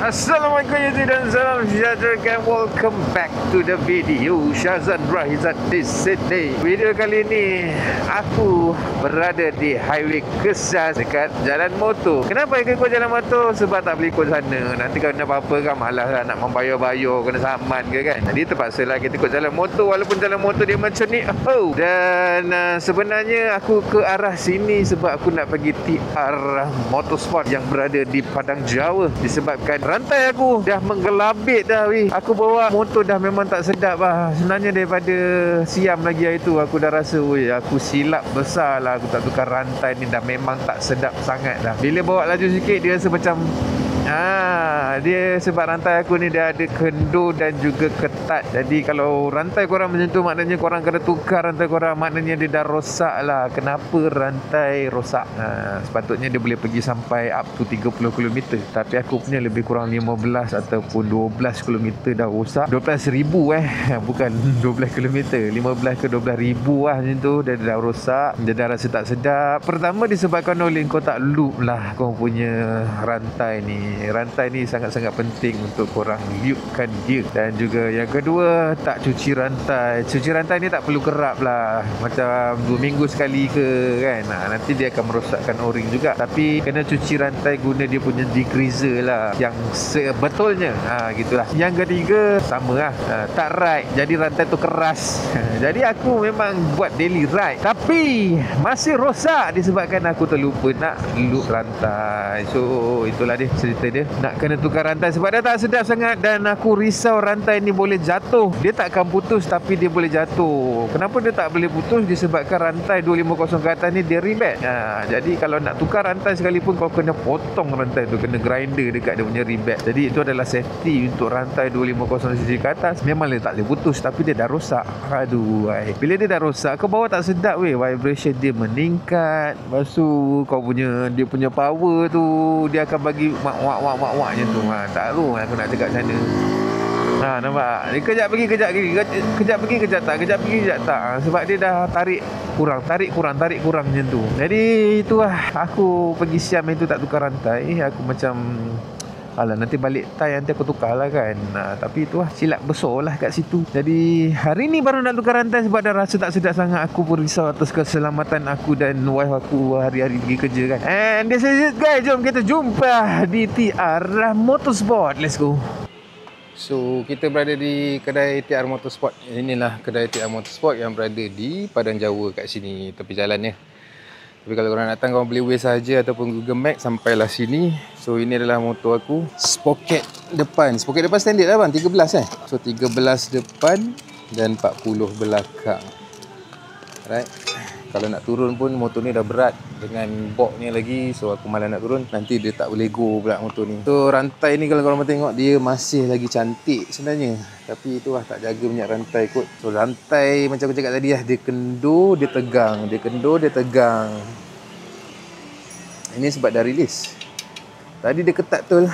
Assalamualaikum YouTube dan salam sejahtera and welcome back to the video. Syazan Rahizat di Sydney. Video kali ini aku berada di Highway Kesas dekat jalan motor. Kenapa ikut jalan motor? Sebab tak boleh ikut sana. Nanti kalau ada apa-apa kan malas lah nak membayar-bayar, kena saman ke kan. Jadi terpaksa lah kita ikut jalan motor, walaupun jalan motor dia macam ni. Dan sebenarnya aku ke arah sini sebab aku nak pergi TR Motorsport yang berada di Padang Jawa. Disebabkan rantai aku dah menggelabit dah weh. Aku bawa motor dah memang tak sedap lah. Sebenarnya daripada siam lagi hari tu aku dah rasa weh, aku silap besar lah aku tak tukar rantai ni, dah memang tak sedap sangat dah. Bila bawa laju sikit dia rasa macam dia sebab rantai aku ni dia ada kendur dan juga ketat. Jadi kalau rantai korang macam tu maknanya korang kena tukar rantai korang, maknanya dia dah rosak lah. Kenapa rantai rosak? Sepatutnya dia boleh pergi sampai up to 30 km, tapi aku punya lebih kurang 15 ataupun 12 km dah rosak. 12,000 bukan 12 km, 15 ke 12,000 lah macam tu. Dia dah rosak, dia dah rasa tak sedap. Pertama disebabkan oleh kau tak loop lah kau punya rantai ni. Rantai ni sangat-sangat penting untuk korang liupkan dia. Dan juga yang kedua, tak cuci rantai. Cuci rantai ni tak perlu kerap lah, macam 2 minggu sekali ke kan. Nanti dia akan merosakkan o-ring juga. Tapi kena cuci rantai guna dia punya degreaser lah, yang sebetulnya. Gitulah. Yang ketiga sama lah, tak ride, jadi rantai tu keras. Jadi aku memang buat daily ride, tapi masih rosak disebabkan aku terlupa nak loop rantai. So itulah dia cerita dia, nak kena tukar rantai sebab dia tak sedap sangat. Dan aku risau rantai ni boleh jatuh. Dia takkan putus tapi dia boleh jatuh. Kenapa dia tak boleh putus? Disebabkan rantai 250 ke atas ni dia rebate. Jadi kalau nak tukar rantai sekalipun kau kena potong rantai tu, kena grinder dekat dia punya rebate. Jadi itu adalah safety untuk rantai 250cc ke atas. Memang dia tak boleh putus tapi dia dah rosak. Bila dia dah rosak, kau bawa tak sedap weh. Vibration dia meningkat. Lepas tu kau punya, dia punya power tu dia akan bagi wak macam tu. Tak tahu aku nak cakap macam mana. Nampak? Dia kejap pergi, kejap pergi, kejap pergi, kejap tak, kejap pergi, kejap tak. Sebab dia dah tarik kurang macam tu. Jadi itulah aku pergi siam itu tak tukar rantai. Aku macam alah, nanti balik tai nanti aku tukar lah kan. Tapi itulah silap besar lah kat situ. Jadi hari ni baru nak tukar rantai sebab dah rasa tak sedap sangat. Aku pun risau atas keselamatan aku dan wife aku hari-hari pergi kerja kan. And this is it guys, jom kita jumpa di TR Motorsport. Let's go. So kita berada di kedai TR Motorsport. Inilah kedai TR Motorsport yang berada di Padang Jawa kat sini, tepi jalan ni. Tapi kalau korang datang, korang boleh Waze saja ataupun Google Maps sampailah sini. So ini adalah motor aku. Sprocket depan. Sprocket depan standard lah bang, 13 So 13 depan dan 40 belakang. Alright. Kalau nak turun pun motor ni dah berat dengan box ni lagi. So aku malas nak turun, nanti dia tak boleh go pula motor ni. So rantai ni kalau korang tengok dia masih lagi cantik sebenarnya, tapi itulah tak jaga minyak rantai kot. So rantai macam aku cakap tadi lah, dia kendur, dia tegang. Dia kendur, dia tegang. Ini sebab dah rilis. Tadi dia ketat betul.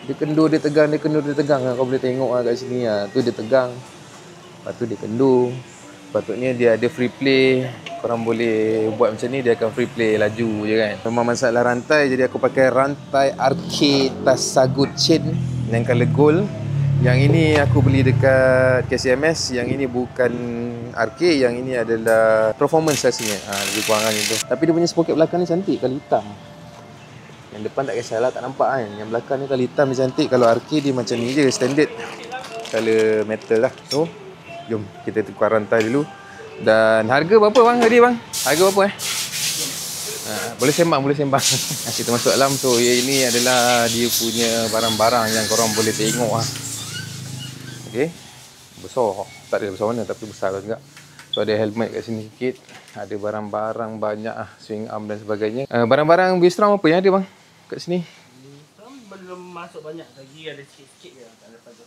Dia kendur, dia tegang, dia kendur, dia tegang. Kau boleh tengok lah kat sini lah. Tu dia tegang, lepas tu dia kendur. Patutnya dia ada free play. Korang boleh buat macam ni, dia akan free play laju je kan. Memang masalah rantai, jadi aku pakai rantai Arcade Tasagut Chain yang color gold. Yang ini aku beli dekat KCMS. Yang ini bukan Arcade, yang ini adalah Performance rasanya. Lebih kurang macam tu. Tapi dia punya sprocket belakang ni cantik, kalau hitam. Yang depan tak kisahlah, tak nampak kan. Yang belakang ni kalau hitam dia cantik. Kalau Arcade dia macam ni je, standard color metal lah. So jom kita tukar rantai dulu. Dan harga berapa bang tadi bang? Harga berapa boleh sembang, boleh sembang. Kita masuk dalam. So ini adalah dia punya barang-barang yang korang boleh tengok lah. Okay, besar. Tak ada besar mana tapi besar juga. So ada helmet kat sini sikit. Ada barang-barang banyak lah, swing arm dan sebagainya. Barang-barang Bistrom apa yang ada bang kat sini? Bistrom belum masuk banyak lagi, ada sikit-sikit je tak ada pada.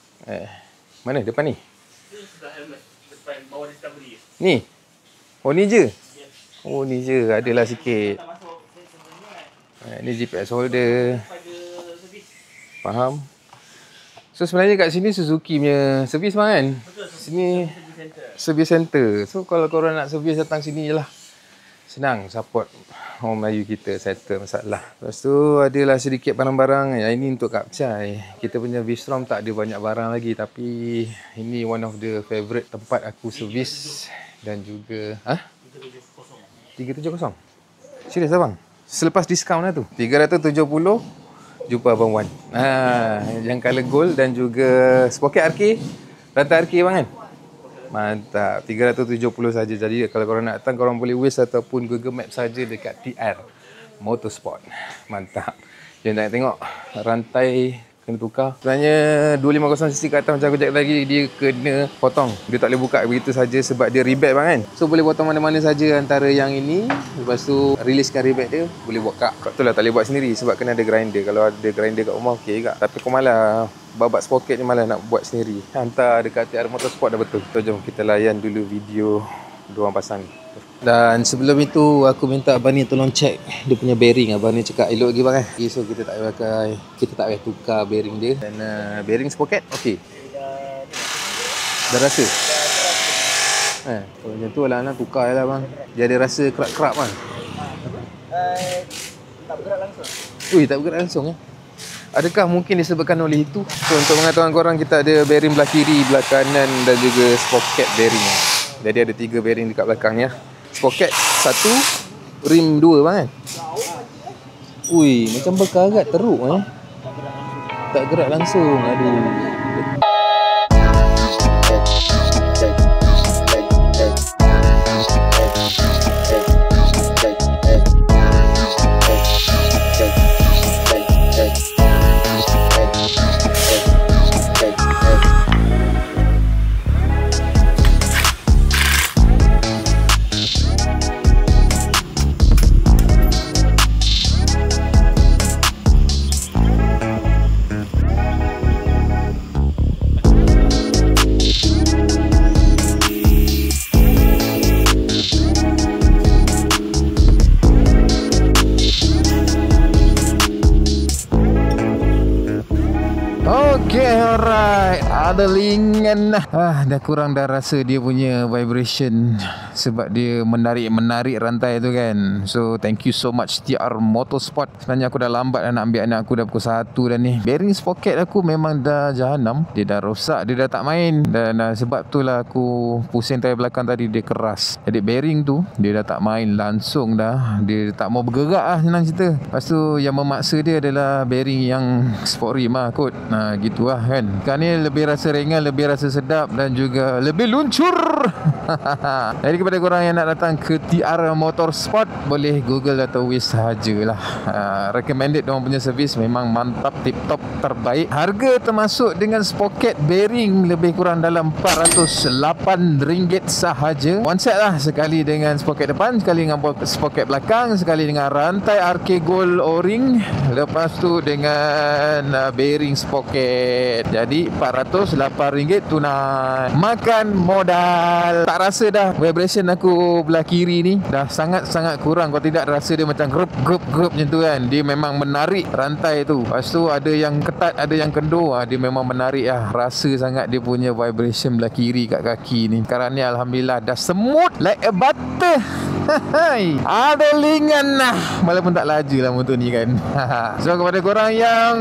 Mana depan ni? Ini sudah helmet depan bawah Discovery. Ni? Oh ni je? Yes. Oh ni je, adalah sikit. Tak masuk sebenarnya. Ni GPS holder. Pada servis. Faham. So sebenarnya kat sini Suzuki punya servis bang kan? Betul. Sini Service center. service center. So kalau korang nak servis datang sini je lah. senang support orang Melayu kita settle masalah. Lepas tu adalah sedikit barang-barang. Yang ini untuk Kapcai. Kita punya V-Strom tak ada banyak barang lagi, tapi ini one of the favourite tempat aku servis dan juga 370. Serius abang? Selepas diskaun lah tu. 370 jumpa Abang Wan. Yang color gold dan juga sprocket RK. Rantai RK bang kan? Mantap. 370 saja. Jadi kalau korang nak datang, korang boleh Waze ataupun Google Map saja dekat TR Motorsport. Mantap. Jom nak tengok rantai kena tukar. Sebenarnya 250cc ke atas macam aku cakap tadi, dia kena potong. Dia tak boleh buka begitu saja sebab dia rebag bang kan. So boleh potong mana-mana saja antara yang ini. Lepas tu releasekan rebag dia, boleh buka. Kat tu lah tak boleh buat sendiri sebab kena ada grinder. Kalau ada grinder kat rumah okey juga. Tapi aku malah babat sprocket ni, malah nak buat sendiri. Hantar dekat TR Motorsport dah betul. So jom kita layan dulu video diorang pasang ni. Dan sebelum itu aku minta abang ni tolong check dia punya bearing. Abang ni cakap elok lagi bang kan. Okay, so kita tak payah tukar bearing dia. Dan bearing sprocket okey. Dah rasa. Kalau macam tu alang-alang tukar je lah bang. Dia ada rasa kerak-kerak bang. Tak bergerak langsung. Ui, tak bergerak langsung ya. Adakah mungkin disebabkan oleh itu? So untuk mengatakan korang, kita ada bearing belah kiri, belah kanan dan juga sprocket bearing. Jadi ada 3 bearing dekat belakang ni. Sprocket 1, rim 2 bang kan. Ui, macam berkarat teruk tak gerak langsung. Aduh. Alright, ada lingan dah kurang dah rasa dia punya vibration sebab dia menarik rantai tu kan. So thank you so much TR Motorsport. Sebenarnya aku dah lambat nak ambil anak aku dah pukul 1 dah ni. Bearing sprocket aku memang dah jahanam. Dia dah rosak, dia dah tak main. Dan sebab tu lah aku pusing tayar belakang tadi, dia keras. Jadi bearing tu dia dah tak main langsung dah. Dia tak mau bergerak lah, senang cerita. Lepas tu yang memaksa dia adalah bearing yang sport rim lah kot. Gitu lah kan. Kan ni lebih rasa ringan, lebih rasa sedap dan juga lebih luncur. Jadi kepada korang yang nak datang ke TR Motorsport, boleh Google atau Waze sahajalah. Recommended diorang punya servis memang mantap, tip top, terbaik. Harga termasuk dengan sprocket bearing lebih kurang dalam RM408 sahaja. One set lah, sekali dengan sprocket depan, sekali dengan sprocket belakang, sekali dengan rantai RK Gold O-ring, lepas tu dengan bearing sprocket. Jadi RM408 tunai. Makan modal. Tak rasa dah vibration aku belah kiri ni dah sangat-sangat kurang. Kalau tidak rasa dia macam grup macam tu kan. Dia memang menarik rantai tu. Lepas tu ada yang ketat, ada yang kendur. Dia memang menarik lah. Rasa sangat dia punya vibration belah kiri kat kaki ni. Sekarang ni alhamdulillah dah smooth like a butter. Ada lingan lah. Walaupun tak laju lah motor ni kan. So kepada korang yang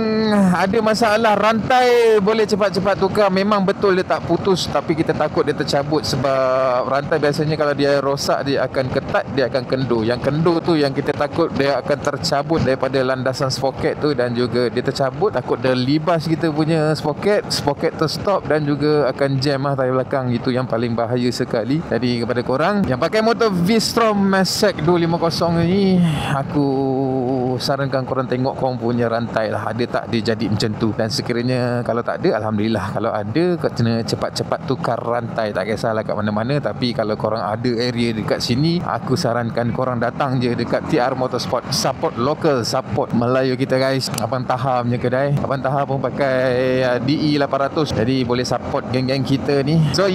ada masalah rantai, boleh cepat-cepat tukar. Memang betul dia tak putus, tapi kita takut dia tercabut. Sebab rantai biasanya kalau dia rosak, dia akan ketat, dia akan kendur. Yang kendur tu yang kita takut dia akan tercabut daripada landasan sprocket tu. Dan juga dia tercabut, takut dia libas kita punya sprocket terstop dan juga akan jam lah tayar belakang. Itu yang paling bahaya sekali. Jadi kepada korang yang pakai motor V-Strom Masek 250 ni, aku sarankan korang tengok korang punya rantai lah, ada tak dia jadi macam tu. Dan sekiranya kalau tak ada, alhamdulillah. Kalau ada, kena cepat-cepat tukar rantai. Tak kisahlah kat mana-mana. Tapi kalau korang ada area dekat sini, aku sarankan korang datang je dekat TR Motorsport. Support local, support Melayu kita guys. Abang Taha punya kedai. Abang Taha pun pakai DE 800. Jadi boleh support geng-geng kita ni. So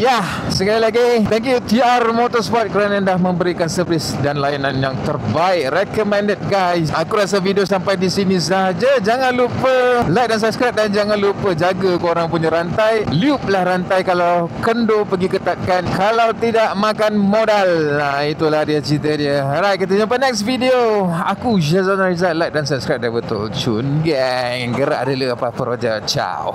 sekali lagi thank you TR Motorsport kerana dah memberikan servis dan layanan yang terbaik. Recommended guys. Aku rasa video sampai di sini sahaja. Jangan lupa like dan subscribe, dan jangan lupa jaga korang punya rantai. Loop lah rantai kalau kendo pergi ketatkan, kalau tidak makan modal. Nah, itulah dia cerita dia. Alright, kita jumpa next video. Aku Syazwan Rizal. Like dan subscribe dah betul. Cun gang. Gerak dulu apa-apa roja. Ciao.